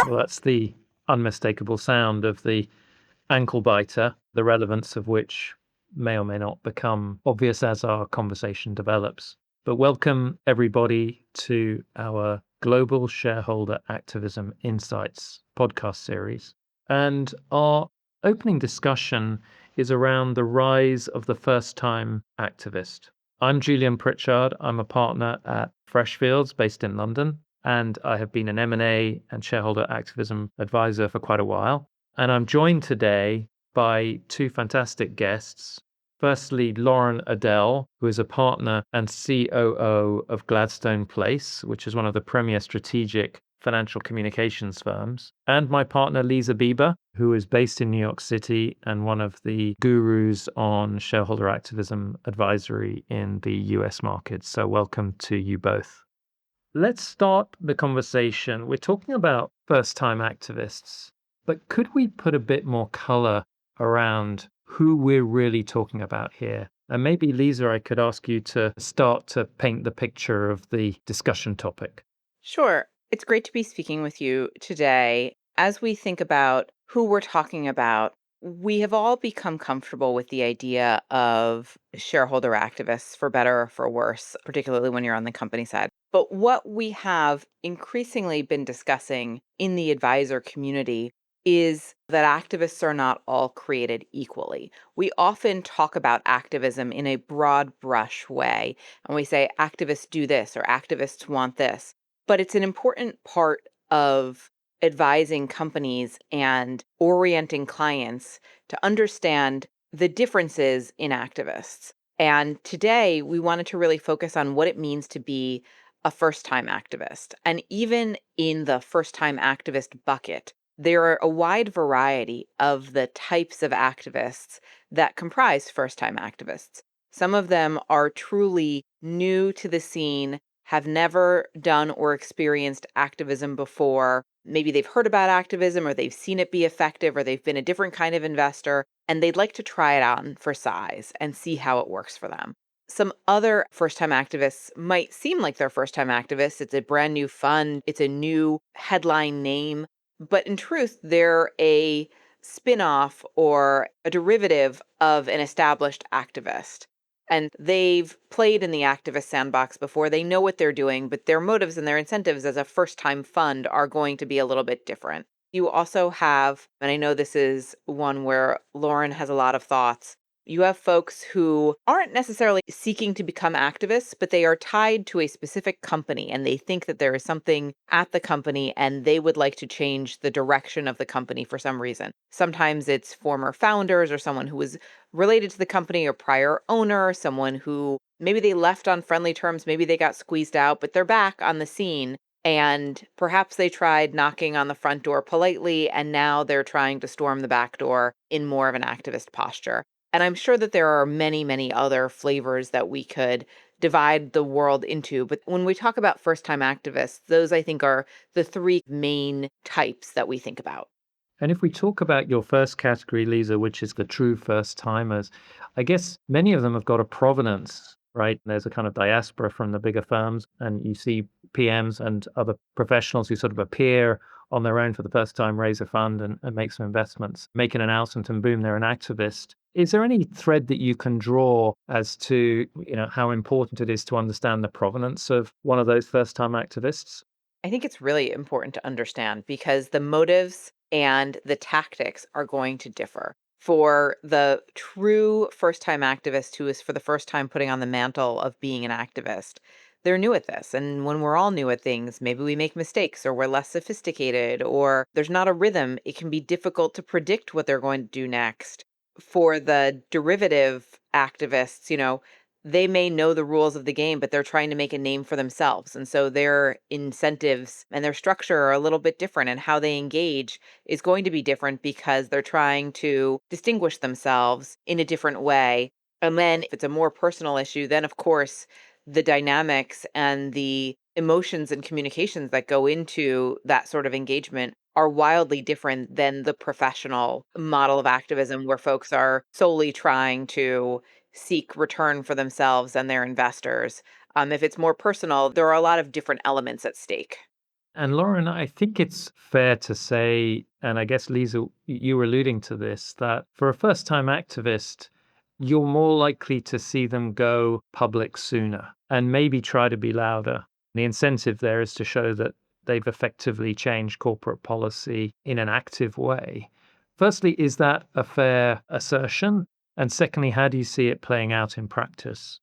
Well, that's the unmistakable sound of the ankle biter, the relevance of which may or may not become obvious as our conversation develops. But welcome, everybody, to our Global Shareholder Activism Insights podcast series. And our opening discussion is around the rise of the first-time activist. I'm Julian Pritchard. I'm a partner at Freshfields, based in London, and I have been an M&A and shareholder activism advisor for quite a while. And I'm joined today by two fantastic guests. Firstly, Lauren Odell, who is a partner and COO of Gladstone Place, which is one of the premier strategic financial communications firms, and my partner, Leza Bieber, who is based in New York City and one of the gurus on shareholder activism advisory in the US market. So welcome to you both. Let's start the conversation. We're talking about first-time activists, but could we put a bit more color around who we're really talking about here? And maybe, Leza, I could ask you to start to paint the picture of the discussion topic. Sure. It's great to be speaking with you today. As we think about who we're talking about, we have all become comfortable with the idea of shareholder activists, for better or for worse, particularly when you're on the company side. But what we have increasingly been discussing in the advisor community is that activists are not all created equally. We often talk about activism in a broad brush way, and we say activists do this or activists want this. But it's an important part of advising companies and orienting clients to understand the differences in activists. And today we wanted to really focus on what it means to be a first-time activist. And even in the first-time activist bucket, there are a wide variety of the types of activists that comprise first-time activists. Some of them are truly new to the scene, have never done or experienced activism before. Maybe they've heard about activism or they've seen it be effective or they've been a different kind of investor and they'd like to try it on for size and see how it works for them. Some other first-time activists might seem like they're first-time activists. It's a brand new fund. It's a new headline name. But in truth, they're a spin-off or a derivative of an established activist. And they've played in the activist sandbox before. They know what they're doing, but their motives and their incentives as a first-time fund are going to be a little bit different. You also have, and I know this is one where Lauren has a lot of thoughts, you have folks who aren't necessarily seeking to become activists, but they are tied to a specific company and they think that there is something at the company and they would like to change the direction of the company for some reason. Sometimes it's former founders or someone who was related to the company or prior owner, someone who maybe they left on friendly terms, maybe they got squeezed out, but they're back on the scene. And perhaps they tried knocking on the front door politely, and now they're trying to storm the back door in more of an activist posture. And I'm sure that there are many, many other flavors that we could divide the world into. But when we talk about first-time activists, those I think are the three main types that we think about. And if we talk about your first category, Leza, which is the true first timers, I guess many of them have got a provenance, right? There's a kind of diaspora from the bigger firms, and you see PMs and other professionals who sort of appear on their own for the first time, raise a fund and make some investments, make an announcement, and boom, they're an activist. Is there any thread that you can draw as to, how important it is to understand the provenance of one of those first-time activists? I think it's really important to understand because the motives and the tactics are going to differ. For the true first time activist who is for the first time putting on the mantle of being an activist, they're new at this. And when we're all new at things, maybe we make mistakes or we're less sophisticated or there's not a rhythm. It can be difficult to predict what they're going to do next. For the derivative activists, they may know the rules of the game, but they're trying to make a name for themselves. And so their incentives and their structure are a little bit different, and how they engage is going to be different because they're trying to distinguish themselves in a different way. And then if it's a more personal issue, then of course, the dynamics and the emotions and communications that go into that sort of engagement are wildly different than the professional model of activism where folks are solely trying to seek return for themselves and their investors. If it's more personal, there are a lot of different elements at stake. And Lauren, I think it's fair to say, and I guess Leza, you were alluding to this, that for a first time activist, you're more likely to see them go public sooner and maybe try to be louder. The incentive there is to show that they've effectively changed corporate policy in an active way. Firstly, is that a fair assertion? And secondly, how do you see it playing out in practice?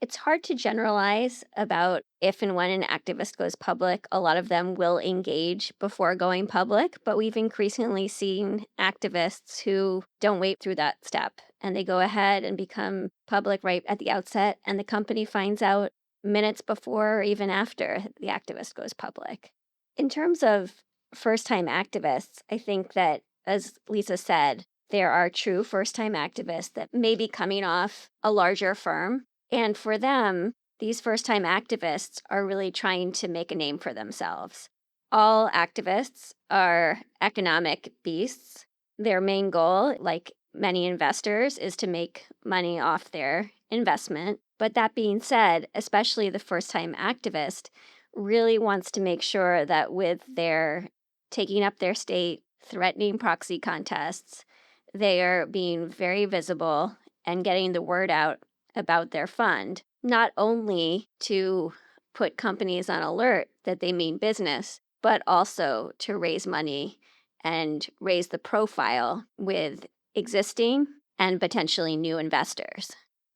It's hard to generalize about if and when an activist goes public. A lot of them will engage before going public, but we've increasingly seen activists who don't wait through that step and they go ahead and become public right at the outset, and the company finds out minutes before or even after the activist goes public. In terms of first time activists, I think that, as Leza said, there are true first time activists that may be coming off a larger firm, and for them, these first time activists are really trying to make a name for themselves. All activists are economic beasts. Their main goal, like many investors, is to make money off their investment. But that being said, especially the first time activist really wants to make sure that with their taking up their state, threatening proxy contests, they are being very visible and getting the word out about their fund, not only to put companies on alert that they mean business, but also to raise money and raise the profile with existing and potentially new investors.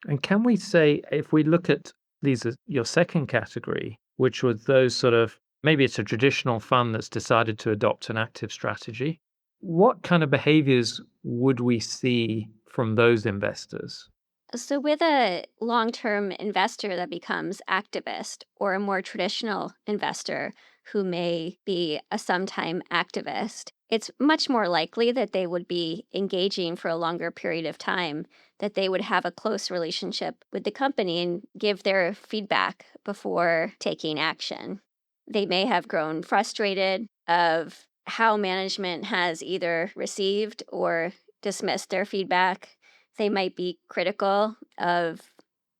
And can we say, if we look at these as your second category, which was those sort of maybe it's a traditional fund that's decided to adopt an active strategy, what kind of behaviors would we see from those investors? So, with a long term investor that becomes activist, or a more traditional investor who may be a sometime activist, it's much more likely that they would be engaging for a longer period of time, that they would have a close relationship with the company and give their feedback before taking action. They may have grown frustrated of how management has either received or dismissed their feedback. They might be critical of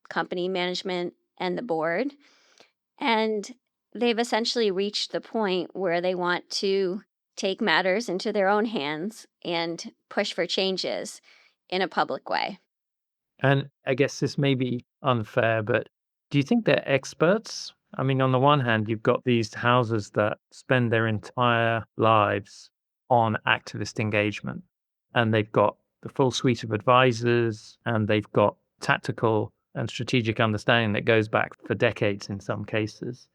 company management and the board. And they've essentially reached the point where they want to take matters into their own hands and push for changes in a public way. And I guess this may be unfair, but do you think they're experts? I mean, on the one hand, you've got these houses that spend their entire lives on activist engagement, and they've got the full suite of advisors, and they've got tactical and strategic understanding that goes back for decades in some cases.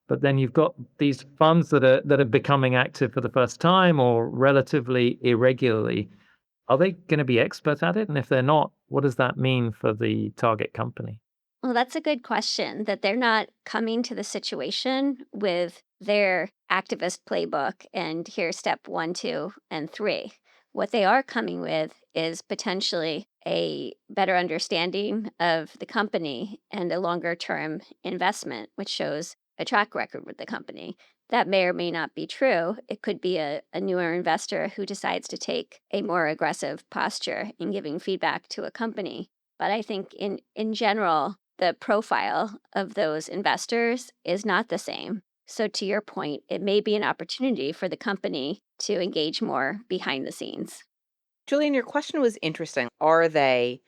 But then you've got these funds that are becoming active for the first time or relatively irregularly. Are they gonna be expert at it? And if they're not, what does that mean for the target company? Well, that's a good question, that they're not coming to the situation with their activist playbook and here's step one, two, and three. What they are coming with is potentially a better understanding of the company and a longer term investment, which shows a track record with the company. That may or may not be true. It could be a newer investor who decides to take a more aggressive posture in giving feedback to a company. But I think in general, the profile of those investors is not the same. So, to your point, it may be an opportunity for the company to engage more behind the scenes. Julian, your question was interesting. Are they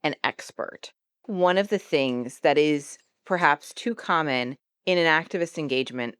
an expert? One of the things that is perhaps too common in an activist engagement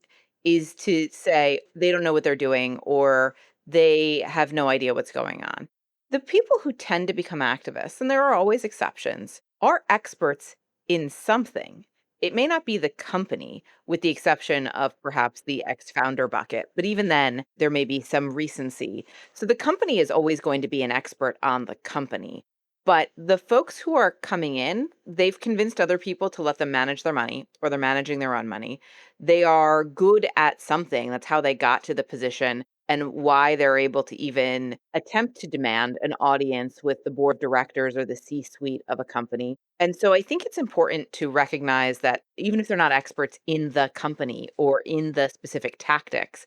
is to say they don't know what they're doing or they have no idea what's going on. The people who tend to become activists, and there are always exceptions, are experts in something. It may not be the company, with the exception of perhaps the ex founder bucket, but even then, there may be some recency. So the company is always going to be an expert on the company. But the folks who are coming in, they've convinced other people to let them manage their money, or they're managing their own money. They are good at something. That's how they got to the position and why they're able to even attempt to demand an audience with the board of directors or the C suite of a company. And so I think it's important to recognize that even if they're not experts in the company or in the specific tactics,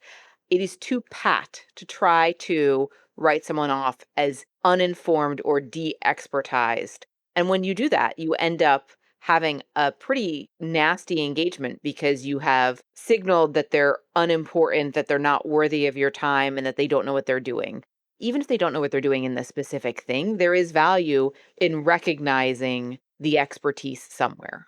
it is too pat to try to write someone off as uninformed or de expertized. And when you do that, you end up having a pretty nasty engagement because you have signaled that they're unimportant, that they're not worthy of your time, and that they don't know what they're doing. Even if they don't know what they're doing in this specific thing, there is value in recognizing the expertise somewhere.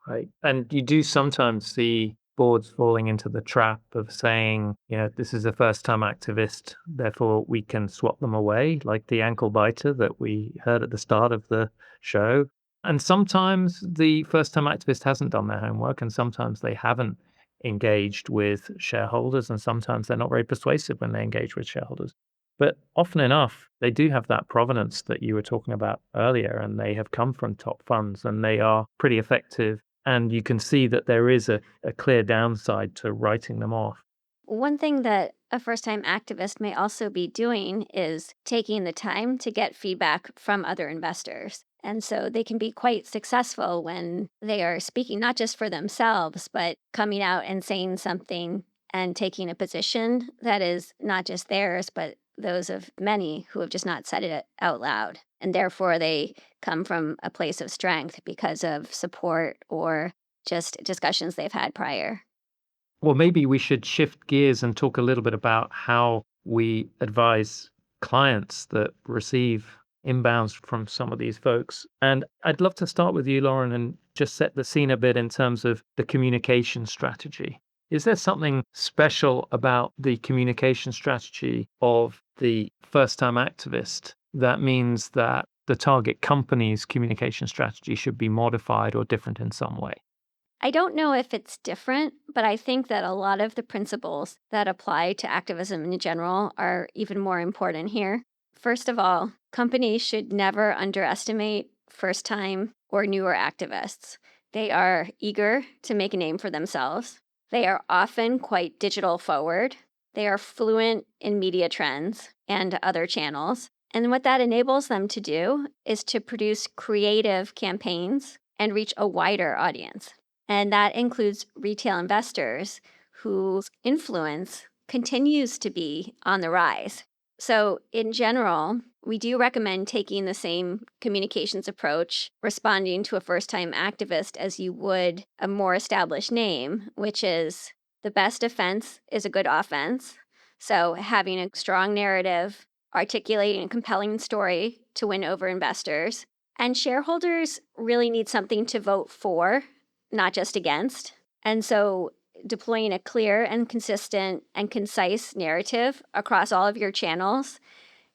Right. And you do sometimes see boards falling into the trap of saying, this is a first time activist, therefore we can swap them away, like the ankle biter that we heard at the start of the show. And sometimes the first time activist hasn't done their homework, and sometimes they haven't engaged with shareholders, and sometimes they're not very persuasive when they engage with shareholders. But often enough, they do have that provenance that you were talking about earlier, and they have come from top funds and they are pretty effective. And you can see that there is a clear downside to writing them off. One thing that a first time activist may also be doing is taking the time to get feedback from other investors. And so they can be quite successful when they are speaking not just for themselves, but coming out and saying something and taking a position that is not just theirs, but those of many who have just not said it out loud. And therefore, they come from a place of strength because of support or just discussions they've had prior. Well, maybe we should shift gears and talk a little bit about how we advise clients that receive inbounds from some of these folks. And I'd love to start with you, Lauren, and just set the scene a bit in terms of the communication strategy. Is there something special about the communication strategy of the first time activist that means that the target company's communication strategy should be modified or different in some way? I don't know if it's different, but I think that a lot of the principles that apply to activism in general are even more important here. First of all, companies should never underestimate first time or newer activists. They are eager to make a name for themselves. They are often quite digital forward. They are fluent in media trends and other channels. And what that enables them to do is to produce creative campaigns and reach a wider audience. And that includes retail investors whose influence continues to be on the rise. So, in general, we do recommend taking the same communications approach, responding to a first time activist as you would a more established name, which is the best defense is a good offense. So, having a strong narrative, articulating a compelling story to win over investors. And shareholders really need something to vote for, not just against. And so deploying a clear and consistent and concise narrative across all of your channels,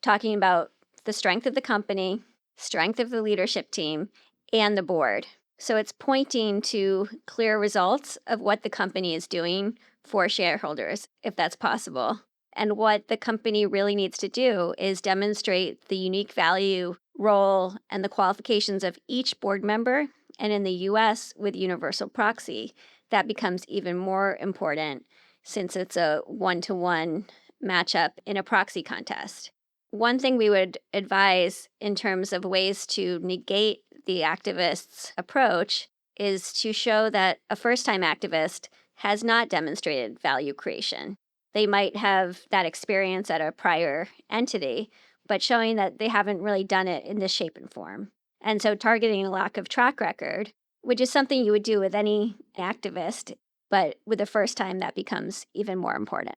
talking about the strength of the company, strength of the leadership team, and the board. So it's pointing to clear results of what the company is doing for shareholders, if that's possible. And what the company really needs to do is demonstrate the unique value, role, and the qualifications of each board member. And in the US, with universal proxy, that becomes even more important since it's a one-to-one matchup in a proxy contest. One thing we would advise in terms of ways to negate the activist's approach is to show that a first time activist has not demonstrated value creation. They might have that experience at a prior entity, but showing that they haven't really done it in this shape and form. And so targeting a lack of track record, which is something you would do with any activist, but with the first time that becomes even more important.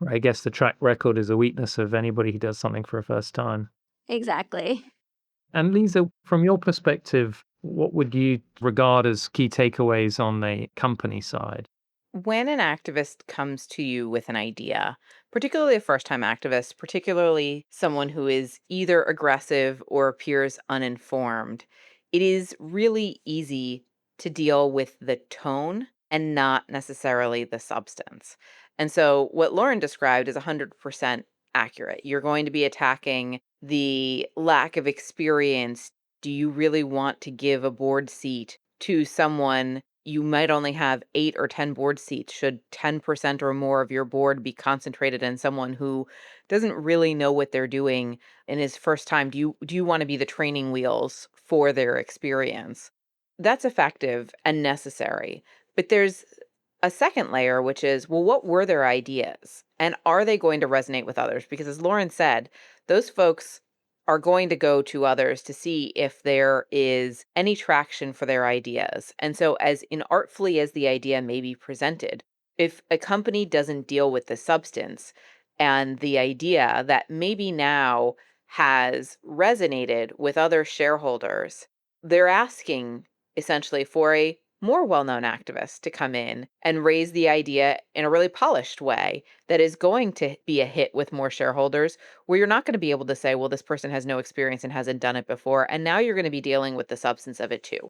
I guess the track record is a weakness of anybody who does something for a first time. Exactly. And Leza, from your perspective, what would you regard as key takeaways on the company side? When an activist comes to you with an idea, particularly a first time activist, particularly someone who is either aggressive or appears uninformed, it is really easy to deal with the tone and not necessarily the substance. And so, what Lauren described is 100% accurate. You're going to be attacking the lack of experience. Do you really want to give a board seat to someone? You might only have 8 or 10 board seats. Should 10% or more of your board be concentrated in someone who doesn't really know what they're doing in his first time? Do you want to be the training wheels for their experience? That's effective and necessary. But there's a second layer, which is, well, what were their ideas? And are they going to resonate with others? Because as Lauren said, those folks are going to go to others to see if there is any traction for their ideas. And so, as inartfully as the idea may be presented, if a company doesn't deal with the substance and the idea that maybe now has resonated with other shareholders, they're asking essentially for a more well known activist to come in and raise the idea in a really polished way that is going to be a hit with more shareholders, where you're not going to be able to say, well, this person has no experience and hasn't done it before. And now you're going to be dealing with the substance of it too.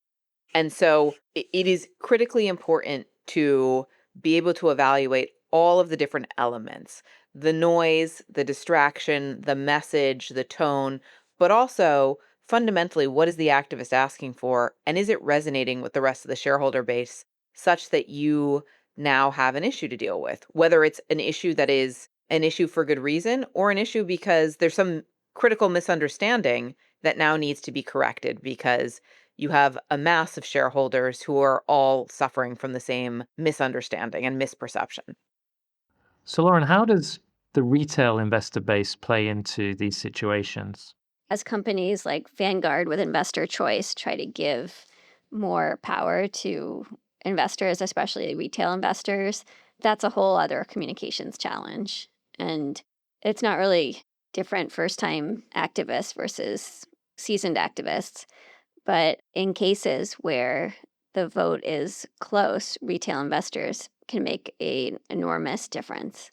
And so it is critically important to be able to evaluate all of the different elements, the noise, the distraction, the message, the tone, but also fundamentally, what is the activist asking for? And is it resonating with the rest of the shareholder base such that you now have an issue to deal with? Whether it's an issue that is an issue for good reason or an issue because there's some critical misunderstanding that now needs to be corrected because you have a mass of shareholders who are all suffering from the same misunderstanding and misperception. So, Lauren, how does the retail investor base play into these situations? As companies like Vanguard with Investor Choice try to give more power to investors, especially retail investors, that's a whole other communications challenge. And it's not really different first time activists versus seasoned activists. But in cases where the vote is close, retail investors can make an enormous difference.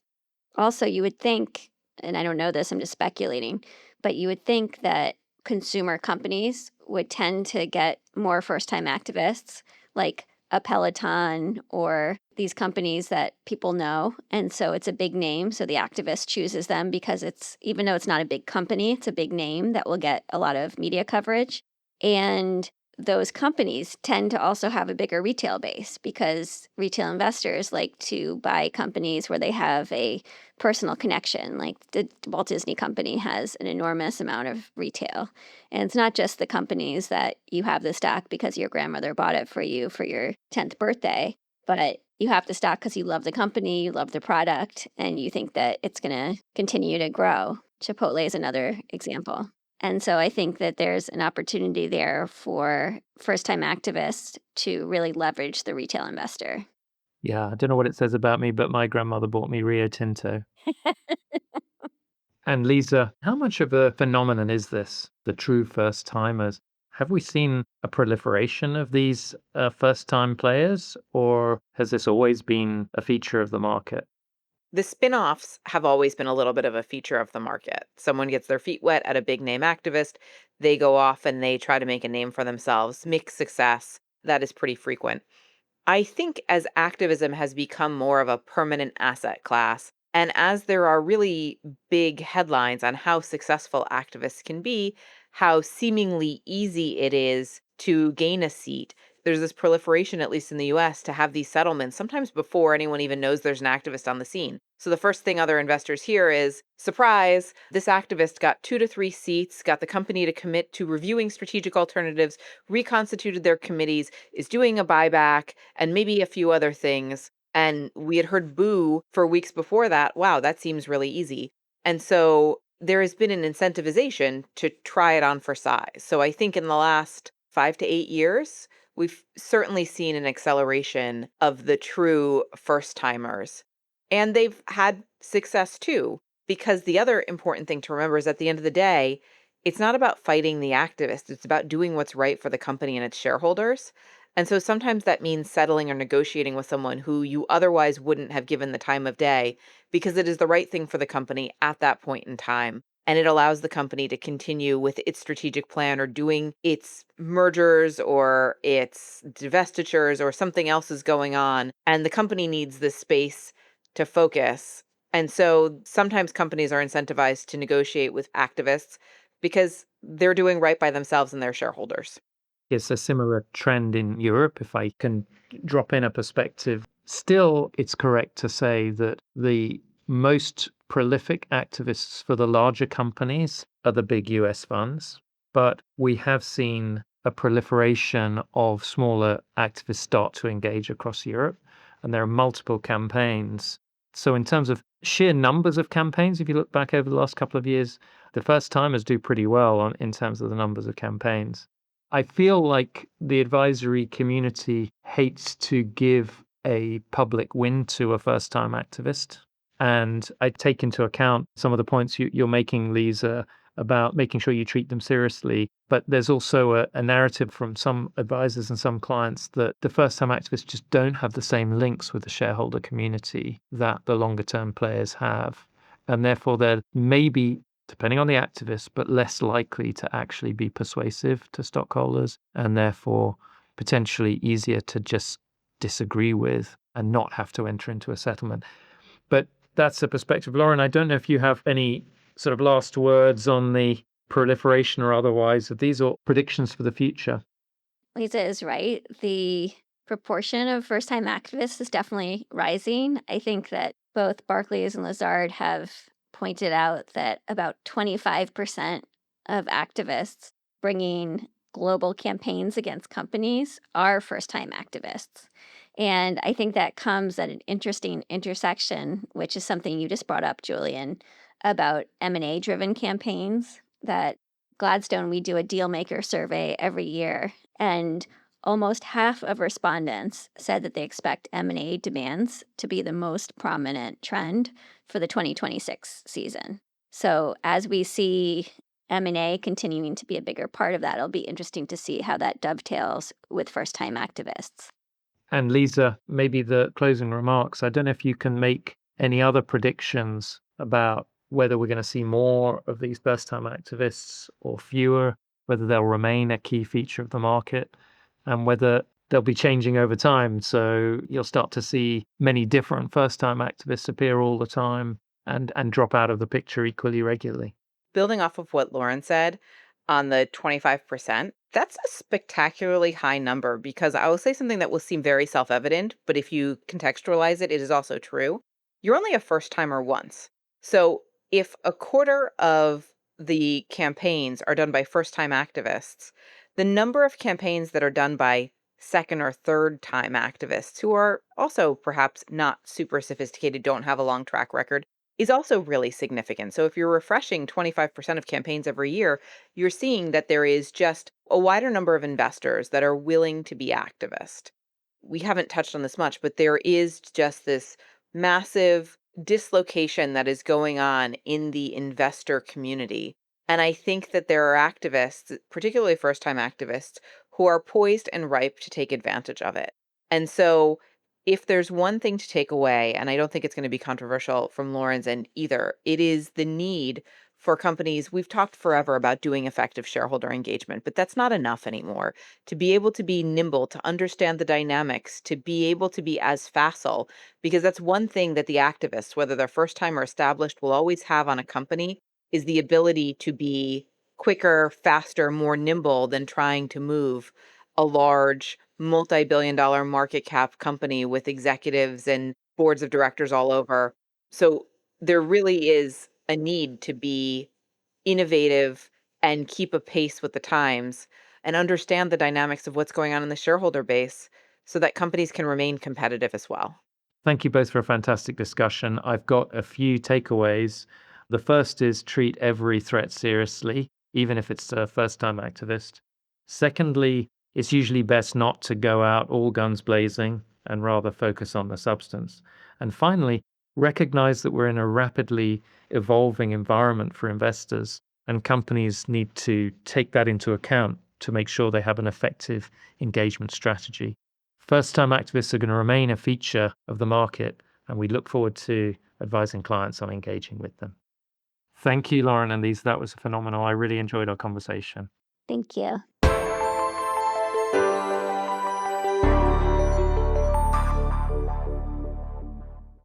Also, you would think, and I don't know this, I'm just speculating, but you would think that consumer companies would tend to get more first time activists like a Peloton or these companies that people know. And so it's a big name. So the activist chooses them because even though it's not a big company, it's a big name that will get a lot of media coverage. And those companies tend to also have a bigger retail base because retail investors like to buy companies where they have a personal connection. Like the Walt Disney Company has an enormous amount of retail. And it's not just the companies that you have the stock because your grandmother bought it for you for your 10th birthday, but you have the stock because you love the company, you love the product, and you think that it's going to continue to grow. Chipotle is another example. And so I think that there's an opportunity there for first time activists to really leverage the retail investor. Yeah, I don't know what it says about me, but my grandmother bought me Rio Tinto. And Leza, how much of a phenomenon is this, the true first timers? Have we seen a proliferation of these first time players, or has this always been a feature of the market? The spin-offs have always been a little bit of a feature of the market. Someone gets their feet wet at a big name activist, they go off and they try to make a name for themselves, mixed success. That is pretty frequent. I think as activism has become more of a permanent asset class, and as there are really big headlines on how successful activists can be, how seemingly easy it is to gain a seat, there's this proliferation, at least in the US, to have these settlements sometimes before anyone even knows there's an activist on the scene. So the first thing other investors hear is, surprise, this activist got 2 to 3 seats, got the company to commit to reviewing strategic alternatives, reconstituted their committees, is doing a buyback, and maybe a few other things. And we had heard boo for weeks before that. Wow, that seems really easy. And so there has been an incentivization to try it on for size. So I think in the last 5 to 8 years, we've certainly seen an acceleration of the true first timers. And they've had success too, because the other important thing to remember is at the end of the day, it's not about fighting the activist, it's about doing what's right for the company and its shareholders. And so sometimes that means settling or negotiating with someone who you otherwise wouldn't have given the time of day because it is the right thing for the company at that point in time. And it allows the company to continue with its strategic plan or doing its mergers or its divestitures or something else is going on. And the company needs this space to focus. And so sometimes companies are incentivized to negotiate with activists because they're doing right by themselves and their shareholders. It's a similar trend in Europe, if I can drop in a perspective. Still, it's correct to say that the most prolific activists for the larger companies are the big US funds, but we have seen a proliferation of smaller activists start to engage across Europe, and there are multiple campaigns. So, in terms of sheer numbers of campaigns, if you look back over the last couple of years, the first timers do pretty well in terms of the numbers of campaigns. I feel like the advisory community hates to give a public win to a first time activist. And I take into account some of the points you're making, Leza, about making sure you treat them seriously. But there's also a narrative from some advisors and some clients that the first time activists just don't have the same links with the shareholder community that the longer term players have. And therefore, they're maybe, depending on the activist, but less likely to actually be persuasive to stockholders and therefore potentially easier to just disagree with and not have to enter into a settlement. But that's the perspective. Lauren, I don't know if you have any sort of last words on the proliferation or otherwise of these or predictions for the future. Lisa is right. The proportion of first time activists is definitely rising. I think that both Barclays and Lazard have pointed out that about 25% of activists bringing global campaigns against companies are first time activists. And I think that comes at an interesting intersection, which is something you just brought up, Julian, about M&A driven campaigns. That Gladstone, we do a deal maker survey every year, and almost half of respondents said that they expect M&A demands to be the most prominent trend for the 2026 season. So as we see M&A continuing to be a bigger part of that, it'll be interesting to see how that dovetails with first-time activists. And Leza, maybe the closing remarks. I don't know if you can make any other predictions about whether we're going to see more of these first time activists or fewer, whether they'll remain a key feature of the market, and whether they'll be changing over time. So you'll start to see many different first time activists appear all the time and drop out of the picture equally regularly. Building off of what Lauren said on the 25%, that's a spectacularly high number because I will say something that will seem very self evident, but if you contextualize it, it is also true. You're only a first timer once. So if a quarter of the campaigns are done by first time activists, the number of campaigns that are done by second or third time activists who are also perhaps not super sophisticated, don't have a long track record, is also really significant. So if you're refreshing 25% of campaigns every year, you're seeing that there is just a wider number of investors that are willing to be activist. We haven't touched on this much, but there is just this massive dislocation that is going on in the investor community. And I think that there are activists, particularly first time activists, who are poised and ripe to take advantage of it. And so if there's one thing to take away, and I don't think it's going to be controversial from Lauren's end either, it is the need for companies. We've talked forever about doing effective shareholder engagement, but that's not enough anymore. To be able to be nimble, to understand the dynamics, to be able to be as facile, because that's one thing that the activists, whether they're first time or established, will always have on a company is the ability to be quicker, faster, more nimble than trying to move a large multi-billion-dollar market cap company with executives and boards of directors all over. So there really is a need to be innovative and keep a pace with the times and understand the dynamics of what's going on in the shareholder base so that companies can remain competitive as well. Thank you both for a fantastic discussion. I've got a few takeaways. The first is treat every threat seriously, even if it's a first time activist. Secondly, it's usually best not to go out all guns blazing and rather focus on the substance. And finally, recognize that we're in a rapidly evolving environment for investors, and companies need to take that into account to make sure they have an effective engagement strategy. First time activists are going to remain a feature of the market, and we look forward to advising clients on engaging with them. Thank you, Lauren and Lisa. That was phenomenal. I really enjoyed our conversation. Thank you.